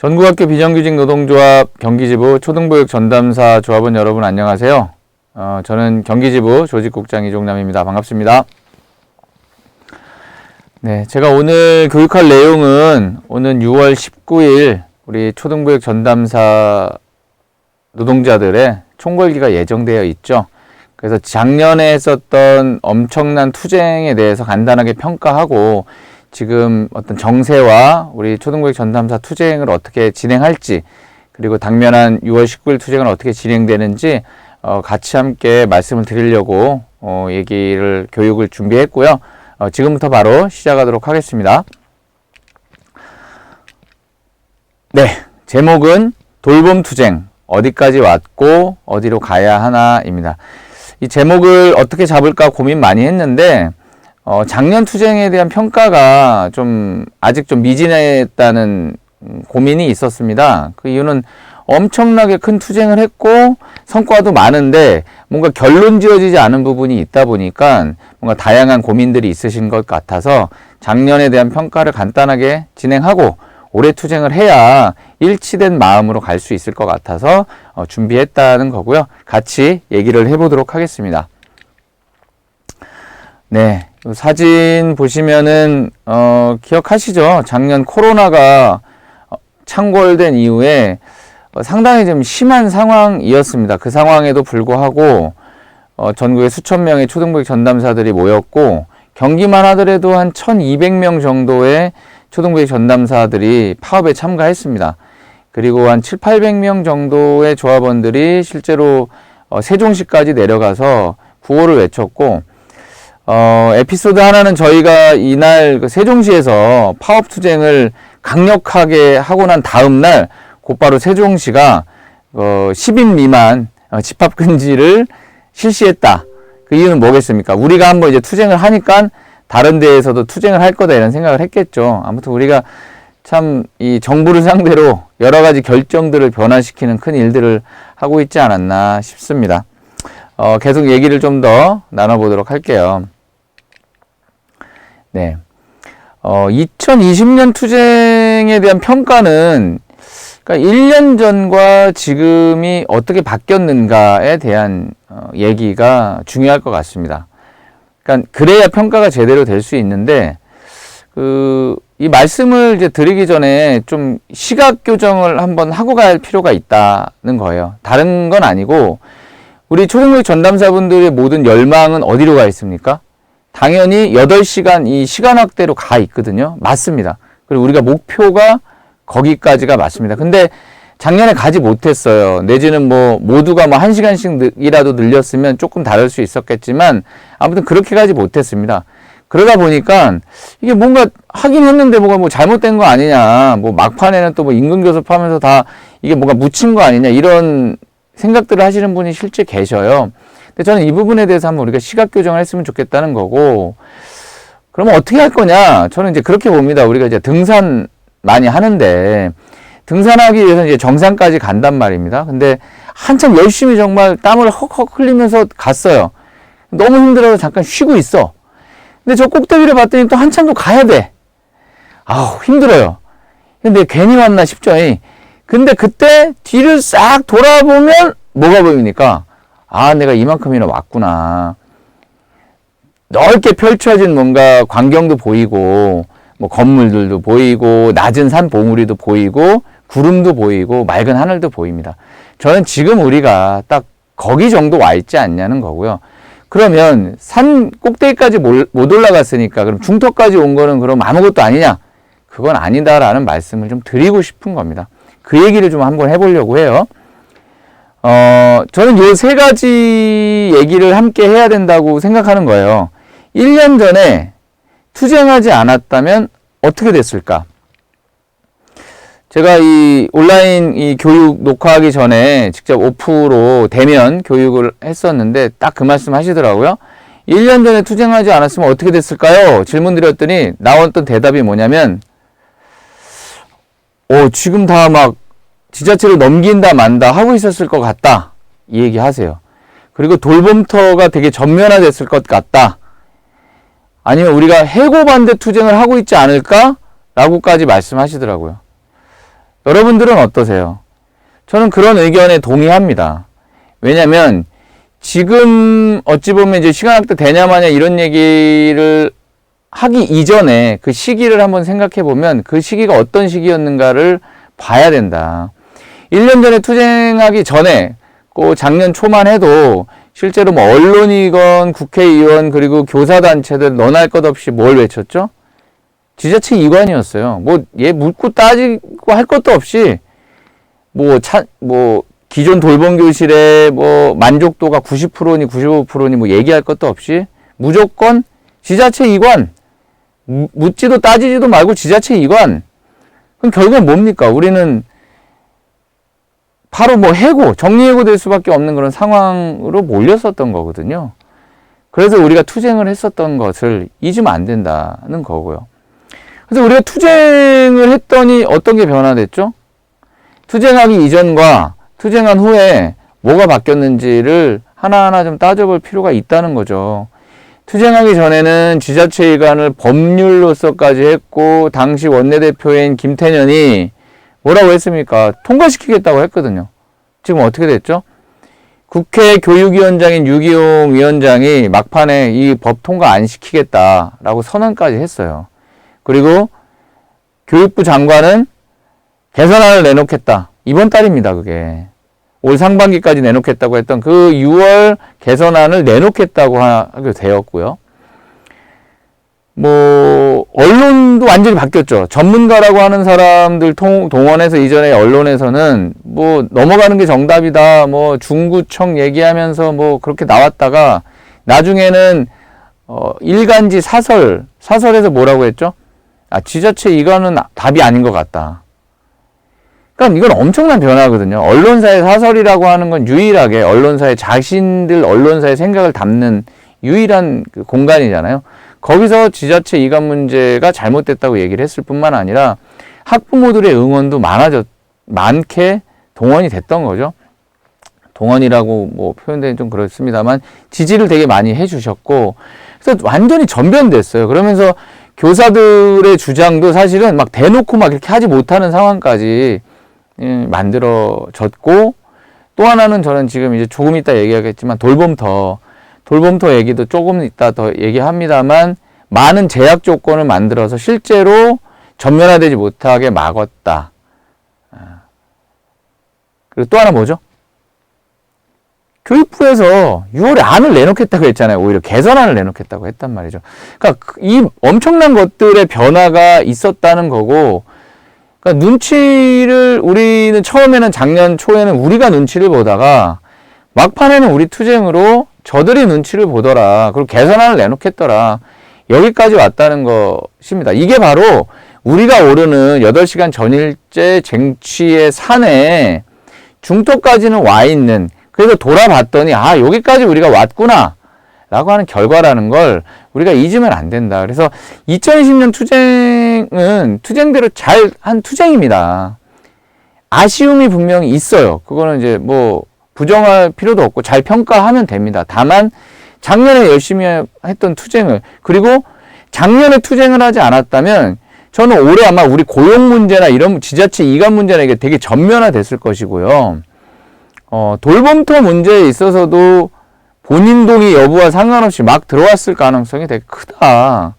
전국학교 비정규직 노동조합 경기지부 초등보육 전담사 조합원 여러분 안녕하세요. 저는 경기지부 조직국장 이종남입니다. 반갑습니다. 네, 제가 오늘 교육할 내용은 오는 6월 19일 우리 초등보육 전담사 노동자들의 총궐기가 예정되어 있죠. 그래서 작년에 했었던 엄청난 투쟁에 대해서 간단하게 평가하고 지금 어떤 정세와 우리 초등보육 전담사 투쟁을 어떻게 진행할지, 그리고 당면한 6월 19일 투쟁은 어떻게 진행되는지 같이 함께 말씀을 드리려고 교육을 준비했고요. 지금부터 바로 시작하도록 하겠습니다. 네, 제목은 돌봄 투쟁, 어디까지 왔고 어디로 가야 하나입니다. 이 제목을 어떻게 잡을까 고민 많이 했는데 작년 투쟁에 대한 평가가 아직 좀 미진했다는 고민이 있었습니다. 그 이유는 엄청나게 큰 투쟁을 했고 성과도 많은데 뭔가 결론 지어지지 않은 부분이 있다 보니까 뭔가 다양한 고민들이 있으신 것 같아서 작년에 대한 평가를 간단하게 진행하고 올해 투쟁을 해야 일치된 마음으로 갈 수 있을 것 같아서 준비했다는 거고요. 같이 얘기를 해보도록 하겠습니다. 네, 사진 보시면은 기억하시죠? 작년 코로나가 창궐된 이후에 상당히 좀 심한 상황이었습니다. 그 상황에도 불구하고 전국에 수천 명의 초등보육 전담사들이 모였고 경기만 하더라도 한 1200명 정도의 초등보육 전담사들이 파업에 참가했습니다. 그리고 한 700~800명 정도의 조합원들이 실제로 세종시까지 내려가서 구호를 외쳤고 에피소드 하나는 저희가 이날 세종시에서 파업 투쟁을 강력하게 하고 난 다음 날 곧바로 세종시가 10인 미만 집합 금지를 실시했다. 그 이유는 뭐겠습니까? 우리가 한번 이제 투쟁을 하니까 다른 데에서도 투쟁을 할 거다 이런 생각을 했겠죠. 아무튼 우리가 참 이 정부를 상대로 여러 가지 결정들을 변화시키는 큰 일들을 하고 있지 않았나 싶습니다. 계속 얘기를 좀 더 나눠보도록 할게요. 네. 2020년 투쟁에 대한 평가는 그러니까 1년 전과 지금이 어떻게 바뀌었는가에 대한 얘기가 중요할 것 같습니다. 그러니까 그래야 평가가 제대로 될 수 있는데 이 말씀을 이제 드리기 전에 좀 시각 교정을 한번 하고 갈 필요가 있다는 거예요. 다른 건 아니고 우리 초등보육 전담사분들의 모든 열망은 어디로 가 있습니까? 당연히 8시간 이 시간 확대로 가 있거든요. 맞습니다. 그리고 우리가 목표가 거기까지가 맞습니다. 근데 작년에 가지 못했어요. 내지는 모두가 1시간씩이라도 늘렸으면 조금 다를 수 있었겠지만 아무튼 그렇게 가지 못했습니다. 그러다 보니까 이게 뭔가 하긴 했는데 뭐가 잘못된 거 아니냐. 막판에는 또 임금 교섭하면서 다 이게 뭔가 묻힌 거 아니냐. 이런 생각들을 하시는 분이 실제 계셔요. 근데 저는 이 부분에 대해서 한번 우리가 시각 교정을 했으면 좋겠다는 거고, 그러면 어떻게 할 거냐? 저는 이제 그렇게 봅니다. 우리가 이제 등산 많이 하는데, 등산하기 위해서 이제 정상까지 간단 말입니다. 근데 한참 열심히 정말 땀을 헉헉 흘리면서 갔어요. 너무 힘들어서 잠깐 쉬고 있어. 근데 저 꼭대기를 봤더니 또 한참 더 가야 돼. 아우, 힘들어요. 근데 괜히 왔나 싶죠. 근데 그때 뒤를 싹 돌아보면 뭐가 보입니까? 아, 내가 이만큼이나 왔구나. 넓게 펼쳐진 뭔가 광경도 보이고, 건물들도 보이고, 낮은 산 봉우리도 보이고, 구름도 보이고, 맑은 하늘도 보입니다. 저는 지금 우리가 딱 거기 정도 와 있지 않냐는 거고요. 그러면 산 꼭대기까지 못 올라갔으니까 그럼 중턱까지 온 거는 그럼 아무것도 아니냐? 그건 아니다라는 말씀을 좀 드리고 싶은 겁니다. 그 얘기를 좀 한번 해보려고 해요. 저는 요 세 가지 얘기를 함께 해야 된다고 생각하는 거예요. 1년 전에 투쟁하지 않았다면 어떻게 됐을까? 제가 이 온라인 이 교육 녹화하기 전에 직접 오프로 대면 교육을 했었는데 딱 그 말씀 하시더라고요. 1년 전에 투쟁하지 않았으면 어떻게 됐을까요? 질문 드렸더니 나왔던 대답이 뭐냐면 지금 다 지자체로 넘긴다 만다 하고 있었을 것 같다. 이 얘기 하세요. 그리고 돌봄터가 되게 전면화됐을 것 같다. 아니면 우리가 해고 반대 투쟁을 하고 있지 않을까? 라고까지 말씀하시더라고요. 여러분들은 어떠세요? 저는 그런 의견에 동의합니다. 왜냐면 지금 어찌 보면 이제 시간학대 되냐 마냐 이런 얘기를 하기 이전에 그 시기를 한번 생각해 보면 그 시기가 어떤 시기였는가를 봐야 된다. 1년 전에 투쟁하기 전에 그 작년 초만 해도 실제로 뭐 언론이건 국회의원 그리고 교사단체들 너나 할 것 없이 뭘 외쳤죠? 지자체 이관이었어요. 뭐 얘 묻고 따지고 할 것도 없이 뭐 기존 돌봄 교실의 뭐 만족도가 90%니 95%니 뭐 얘기할 것도 없이 무조건 지자체 이관, 묻지도 따지지도 말고 지자체 이관. 그럼 결국은 뭡니까? 우리는 바로 뭐 정리해고 될 수밖에 없는 그런 상황으로 몰렸었던 거거든요. 그래서 우리가 투쟁을 했었던 것을 잊으면 안 된다는 거고요. 그래서 우리가 투쟁을 했더니 어떤 게 변화됐죠? 투쟁하기 이전과 투쟁한 후에 뭐가 바뀌었는지를 하나하나 좀 따져볼 필요가 있다는 거죠. 투쟁하기 전에는 지자체 이관을 법률로서까지 했고 당시 원내대표인 김태년이 뭐라고 했습니까? 통과시키겠다고 했거든요. 지금 어떻게 됐죠? 국회 교육위원장인 유기용 위원장이 막판에 이 법 통과 안 시키겠다라고 선언까지 했어요. 그리고 교육부 장관은 개선안을 내놓겠다. 이번 달입니다, 그게. 올 상반기까지 내놓겠다고 했던 그 6월 개선안을 내놓겠다고 하게 되었고요. 뭐 언론도 완전히 바뀌었죠. 전문가라고 하는 사람들 동원해서 이전에 언론에서는 뭐 넘어가는 게 정답이다. 뭐 중구청 얘기하면서 뭐 그렇게 나왔다가 나중에는 일간지 사설에서 뭐라고 했죠? 지자체 이거는 답이 아닌 것 같다. 그러니까 이건 엄청난 변화거든요. 언론사의 사설이라고 하는 건 유일하게 언론사의 언론사의 생각을 담는 유일한 그 공간이잖아요. 거기서 지자체 이관 문제가 잘못됐다고 얘기를 했을 뿐만 아니라 학부모들의 응원도 많게 동원이 됐던 거죠. 동원이라고 뭐 표현되긴 좀 그렇습니다만 지지를 되게 많이 해주셨고 그래서 완전히 전변됐어요. 그러면서 교사들의 주장도 사실은 막 대놓고 막 이렇게 하지 못하는 상황까지 만들어졌고 또 하나는 저는 지금 이제 조금 이따 얘기하겠지만 돌봄터 얘기도 조금 이따 더 얘기합니다만 많은 제약 조건을 만들어서 실제로 전면화되지 못하게 막았다. 그리고 또 하나 뭐죠? 교육부에서 6월에 안을 내놓겠다고 했잖아요. 오히려 개선안을 내놓겠다고 했단 말이죠. 그러니까 이 엄청난 것들의 변화가 있었다는 거고 그러니까 우리는 처음에는 작년 초에는 우리가 눈치를 보다가 막판에는 우리 투쟁으로 저들이 눈치를 보더라. 그리고 개선안을 내놓겠더라. 여기까지 왔다는 것입니다. 이게 바로 우리가 오르는 8시간 전일제 쟁취의 산에 중턱까지는 와 있는 그래서 돌아봤더니 여기까지 우리가 왔구나 라고 하는 결과라는 걸 우리가 잊으면 안 된다. 그래서 2020년 투쟁은 투쟁대로 잘 한 투쟁입니다. 아쉬움이 분명히 있어요. 그거는 이제 뭐 부정할 필요도 없고 잘 평가하면 됩니다. 다만 작년에 열심히 했던 투쟁을 그리고 작년에 투쟁을 하지 않았다면 저는 올해 아마 우리 고용 문제나 이런 지자체 이관 문제나 이게 되게 전면화됐을 것이고요. 돌봄터 문제에 있어서도 본인 동의 여부와 상관없이 막 들어왔을 가능성이 되게 크다.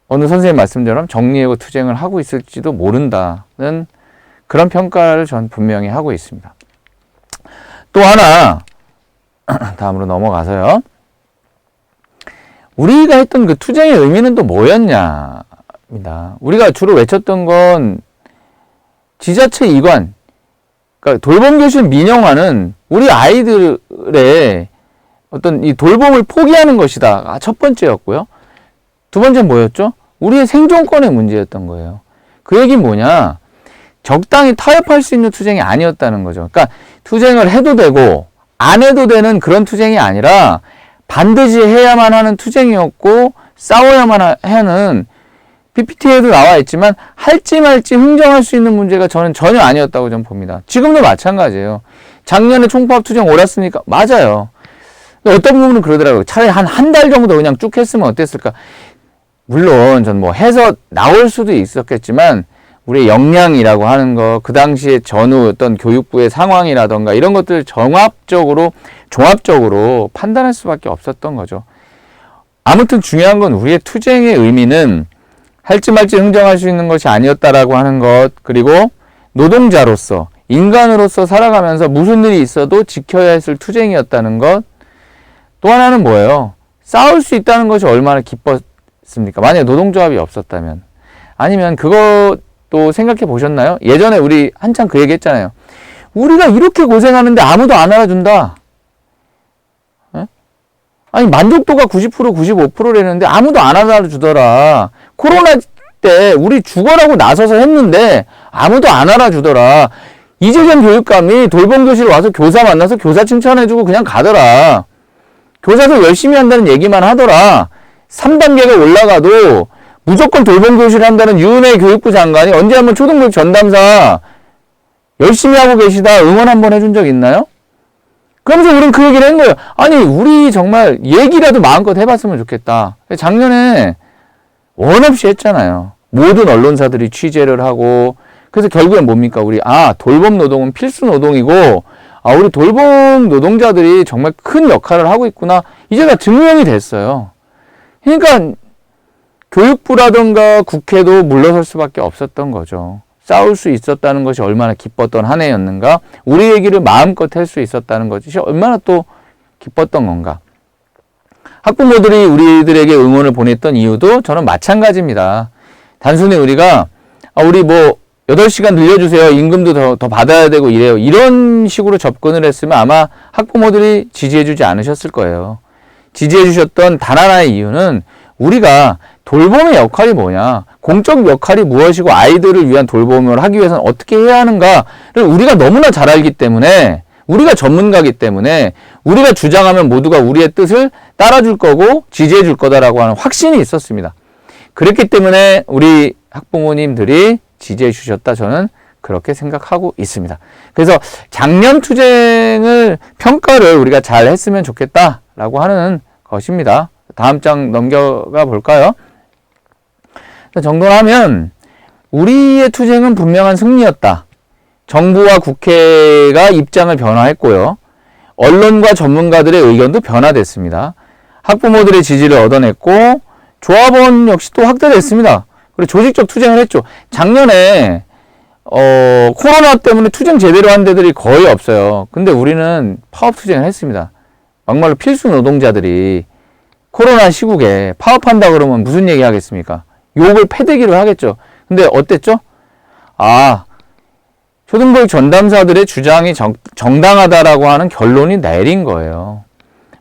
어느 선생님 말씀처럼 정리해고 투쟁을 하고 있을지도 모른다는 그런 평가를 전 분명히 하고 있습니다. 또 하나 다음으로 넘어가서요. 우리가 했던 그 투쟁의 의미는 또 뭐였냐입니다. 우리가 주로 외쳤던 건 지자체 이관, 그러니까 돌봄교실 민영화는 우리 아이들의 어떤 이 돌봄을 포기하는 것이다. 첫 번째였고요. 두 번째는 뭐였죠? 우리의 생존권의 문제였던 거예요. 그 얘기는 뭐냐? 적당히 타협할 수 있는 투쟁이 아니었다는 거죠. 그러니까 투쟁을 해도 되고 안 해도 되는 그런 투쟁이 아니라 반드시 해야만 하는 투쟁이었고 싸워야만 하는 PPT에도 나와 있지만 할지 말지 흥정할 수 있는 문제가 저는 전혀 아니었다고 저는 봅니다. 지금도 마찬가지예요. 작년에 총파업 투쟁 옳았습니까? 맞아요. 어떤 부분은 그러더라고요. 차라리 한 달 정도 그냥 쭉 했으면 어땠을까? 물론 전 뭐 해서 나올 수도 있었겠지만 우리의 역량이라고 하는 거, 그 당시에 전후 어떤 교육부의 상황이라던가 이런 것들을 종합적으로 판단할 수밖에 없었던 거죠. 아무튼 중요한 건 우리의 투쟁의 의미는 할지 말지 흥정할 수 있는 것이 아니었다라고 하는 것, 그리고 노동자로서, 인간으로서 살아가면서 무슨 일이 있어도 지켜야 했을 투쟁이었다는 것. 또 하나는 뭐예요? 싸울 수 있다는 것이 얼마나 기뻤습니까? 만약에 노동조합이 없었다면. 아니면 그것도 생각해 보셨나요? 예전에 우리 한참 그 얘기 했잖아요. 우리가 이렇게 고생하는데 아무도 안 알아준다. 에? 아니 만족도가 90% 95%라는데 아무도 안 알아주더라. 코로나 때 우리 죽어라고 나서서 했는데 아무도 안 알아주더라. 이재경 교육감이 돌봄교실 와서 교사 만나서 교사 칭찬해주고 그냥 가더라. 교사도 열심히 한다는 얘기만 하더라. 3단계가 올라가도 무조건 돌봄교실 한다는 유은혜 교육부 장관이 언제 한번 초등교육 전담사 열심히 하고 계시다 응원 한번 해준 적 있나요? 그러면서 우린 그 얘기를 한 거예요. 아니 우리 정말 얘기라도 마음껏 해봤으면 좋겠다. 작년에 원 없이 했잖아요. 모든 언론사들이 취재를 하고. 그래서 결국엔 뭡니까? 우리 돌봄 노동은 필수 노동이고 우리 돌봄 노동자들이 정말 큰 역할을 하고 있구나. 이제 다 증명이 됐어요. 그러니까 교육부라든가 국회도 물러설 수밖에 없었던 거죠. 싸울 수 있었다는 것이 얼마나 기뻤던 한 해였는가. 우리 얘기를 마음껏 할 수 있었다는 것이 얼마나 또 기뻤던 건가. 학부모들이 우리들에게 응원을 보냈던 이유도 저는 마찬가지입니다. 단순히 우리가 우리 8시간 늘려주세요. 임금도 더 받아야 되고 이래요. 이런 식으로 접근을 했으면 아마 학부모들이 지지해주지 않으셨을 거예요. 지지해주셨던 단 하나의 이유는 우리가 돌봄의 역할이 뭐냐, 공적 역할이 무엇이고 아이들을 위한 돌봄을 하기 위해서는 어떻게 해야 하는가를 우리가 너무나 잘 알기 때문에, 우리가 전문가이기 때문에 우리가 주장하면 모두가 우리의 뜻을 따라줄 거고 지지해줄 거다라고 하는 확신이 있었습니다. 그랬기 때문에 우리 학부모님들이 지지해 주셨다, 저는 그렇게 생각하고 있습니다. 그래서 작년 투쟁을 평가를 우리가 잘 했으면 좋겠다라고 하는 것입니다. 다음 장 넘겨가 볼까요? 정돈하면 우리의 투쟁은 분명한 승리였다. 정부와 국회가 입장을 변화했고요. 언론과 전문가들의 의견도 변화됐습니다. 학부모들의 지지를 얻어냈고 조합원 역시 또 확대됐습니다. 그리고 조직적 투쟁을 했죠. 작년에 코로나 때문에 투쟁 제대로 한 데들이 거의 없어요. 근데 우리는 파업 투쟁을 했습니다. 막말로 필수 노동자들이 코로나 시국에 파업한다 그러면 무슨 얘기 하겠습니까? 욕을 패대기로 하겠죠. 근데 어땠죠? 초등교육 전담사들의 주장이 정당하다라고 하는 결론이 내린 거예요.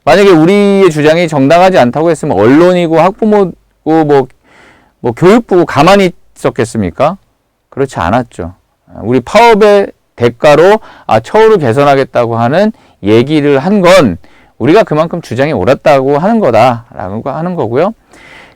만약에 우리의 주장이 정당하지 않다고 했으면 언론이고 학부모고 교육부고 가만히 있었겠습니까? 그렇지 않았죠. 우리 파업의 대가로 처우를 개선하겠다고 하는 얘기를 한 건 우리가 그만큼 주장이 옳았다고 하는 거다라고 하는 거고요.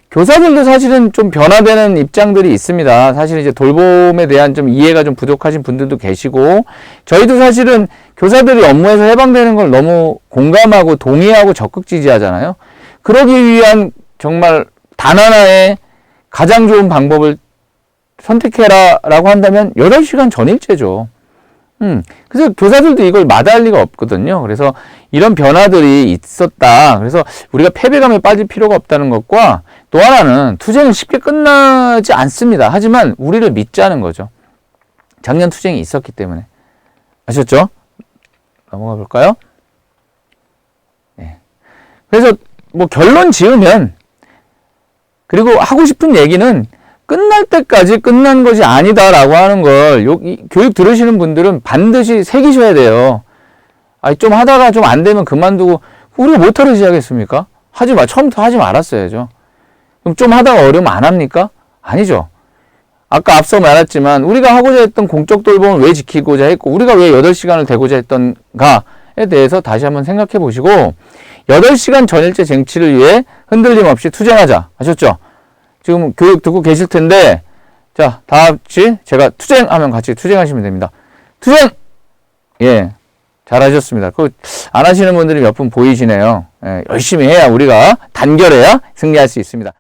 교사들도 사실은 좀 변화되는 입장들이 있습니다. 사실 이제 돌봄에 대한 좀 이해가 좀 부족하신 분들도 계시고, 저희도 사실은 교사들이 업무에서 해방되는 걸 너무 공감하고 동의하고 적극 지지하잖아요. 그러기 위한 정말 단 하나의 가장 좋은 방법을 선택해라라고 한다면 8시간 전일제죠. 그래서 교사들도 이걸 마다할 리가 없거든요. 그래서 이런 변화들이 있었다. 그래서 우리가 패배감에 빠질 필요가 없다는 것과, 또 하나는 투쟁은 쉽게 끝나지 않습니다. 하지만 우리를 믿자는 거죠. 작년 투쟁이 있었기 때문에. 아셨죠? 넘어가 볼까요? 네. 그래서 결론 지으면, 그리고 하고 싶은 얘기는 끝날 때까지 끝난 것이 아니다라고 하는 걸 교육 들으시는 분들은 반드시 새기셔야 돼요. 좀 하다가 좀 안 되면 그만두고, 우리가 못하러 시작했습니까? 처음부터 하지 말았어야죠. 그럼 좀 하다가 어려우면 안 합니까? 아니죠. 아까 앞서 말했지만 우리가 하고자 했던 공적 돌봄을 왜 지키고자 했고, 우리가 왜 8시간을 대고자 했던가에 대해서 다시 한번 생각해 보시고, 8시간 전일제 쟁취를 위해 흔들림 없이 투쟁하자. 아셨죠? 지금 교육 듣고 계실 텐데, 자, 다 같이 제가 투쟁하면 같이 투쟁하시면 됩니다. 투쟁! 예. 잘하셨습니다. 안 하시는 분들이 몇 분 보이시네요. 예, 열심히 해야, 우리가 단결해야 승리할 수 있습니다.